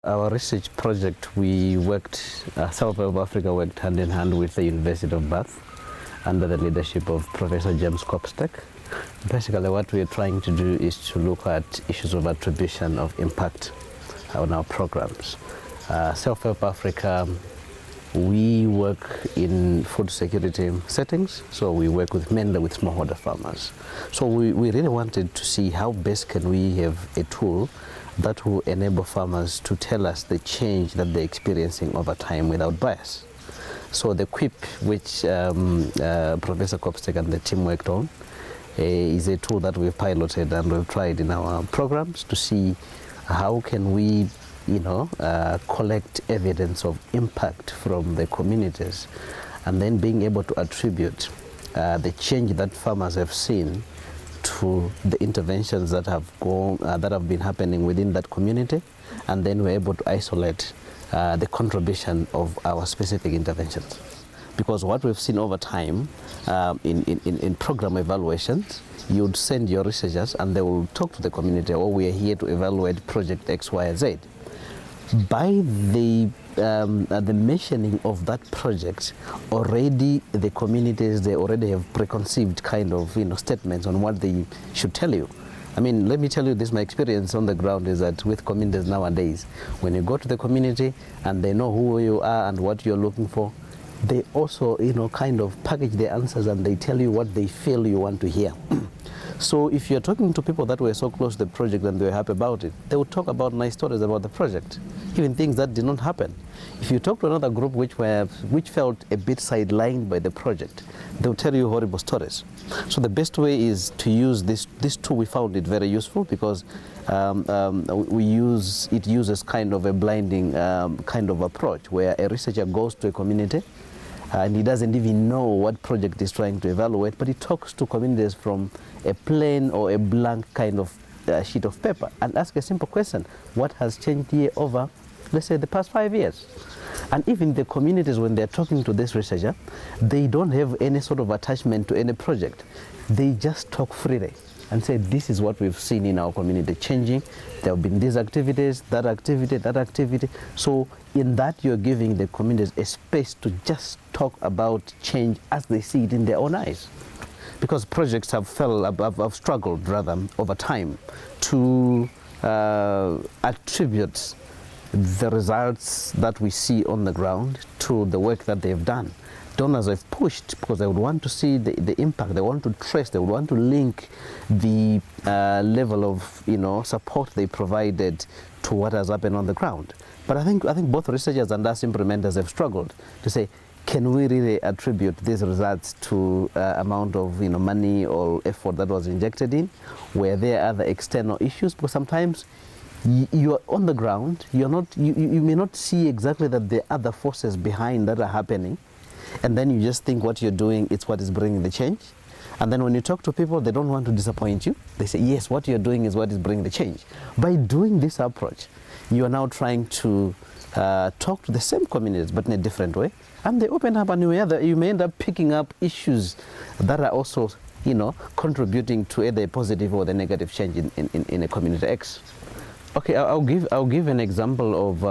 Our research project, we worked, Self-Help Africa worked hand in hand with the University of Bath under the leadership of Professor James Kopstek. Basically what we're trying to do is to look at issues of attribution of impact on our programs. Self-Help Africa, we work in food security settings, so we work mainly with smallholder farmers. So we really wanted to see how best can we have a tool that will enable farmers to tell us the change that they're experiencing over time without bias. So the QUIP, which Professor Kopstek and the team worked on, is a tool that we've piloted and we've tried in our programs to see how can we collect evidence of impact from the communities, and then being able to attribute the change that farmers have seen to the interventions that have been happening within that community, and then we're able to isolate the contribution of our specific interventions. Because what we've seen over time in program evaluations, you'd send your researchers and they will talk to the community, oh, we are here to evaluate project X, Y, Z. By the mentioning of that project, already the communities, they already have preconceived kind of statements on what they should tell you. I mean, let me tell you this, my experience on the ground is that with communities nowadays, when you go to the community and they know who you are and what you're looking for, they also kind of package their answers and they tell you what they feel you want to hear. So if you're talking to people that were so close to the project and they were happy about it, they would talk about nice stories about the project, even things that did not happen. If you talk to another group which felt a bit sidelined by the project, they'll tell you horrible stories. So the best way is to use this tool. We found it very useful because it uses kind of a blinding kind of approach where a researcher goes to a community and he doesn't even know what project he's trying to evaluate, but he talks to communities from a plain or a blank kind of sheet of paper and asks a simple question: what has changed here over, let's say, the past 5 years? And even the communities, when they're talking to this researcher, they don't have any sort of attachment to any project. They just talk freely and say, this is what we've seen in our community changing. There have been these activities, that activity, that activity. So in that, you're giving the communities a space to just talk about change as they see it in their own eyes. Because projects have struggled rather over time to attribute the results that we see on the ground to the work that they've done. Donors have pushed because they would want to see the impact, they want to trace, they would want to link the level of support they provided to what has happened on the ground. But I think both researchers and us implementers have struggled to say, can we really attribute these results to amount of money or effort that was injected in? Were there other external issues? Because sometimes you're on the ground, you may not see exactly that there are other forces behind that are happening, and then you just think what you're doing is what is bringing the change. And then when you talk to people, they don't want to disappoint you. They say, yes, what you're doing is what is bringing the change. By doing this approach, you are now trying to talk to the same communities, but in a different way. And they open up, and you may end up picking up issues that are also, contributing to either a positive or the negative change in a community X. Okay, I'll give an example of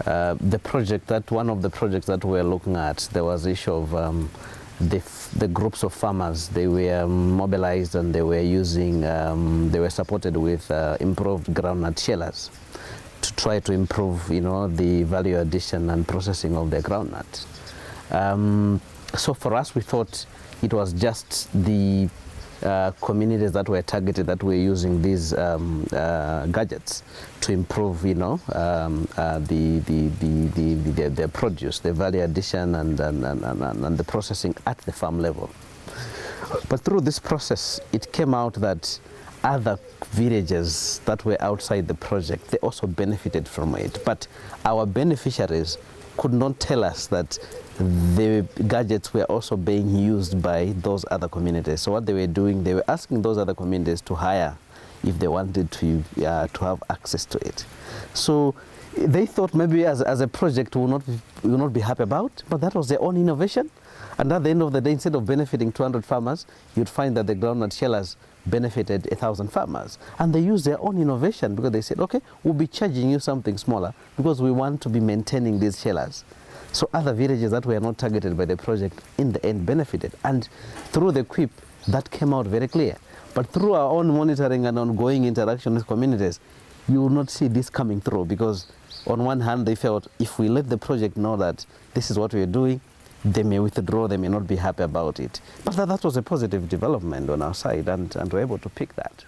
the project one of the projects that we're looking at. There was the issue of the groups of farmers. They were mobilized and they were supported with improved groundnut shellers to try to improve, the value addition and processing of their groundnut. So for us, we thought it was just the communities that were targeted, that were using these gadgets to improve, their produce, the value addition and the processing at the farm level. But through this process, it came out that other villages that were outside the project, they also benefited from it. But our beneficiaries could not tell us that the gadgets were also being used by those other communities. So what they were doing, they were asking those other communities to hire if they wanted to have access to it. So they thought maybe as a project we will not be happy about, but that was their own innovation. And at the end of the day, instead of benefiting 200 farmers, you'd find that the groundnut shellers benefited 1,000 farmers. And they used their own innovation because they said, okay, we'll be charging you something smaller because we want to be maintaining these shellers. So other villages that were not targeted by the project in the end benefited. And through the QUIP, that came out very clear. But through our own monitoring and ongoing interaction with communities, you will not see this coming through, because on one hand they felt if we let the project know that this is what we are doing, they may withdraw, they may not be happy about it. But that was a positive development on our side, and we're able to pick that.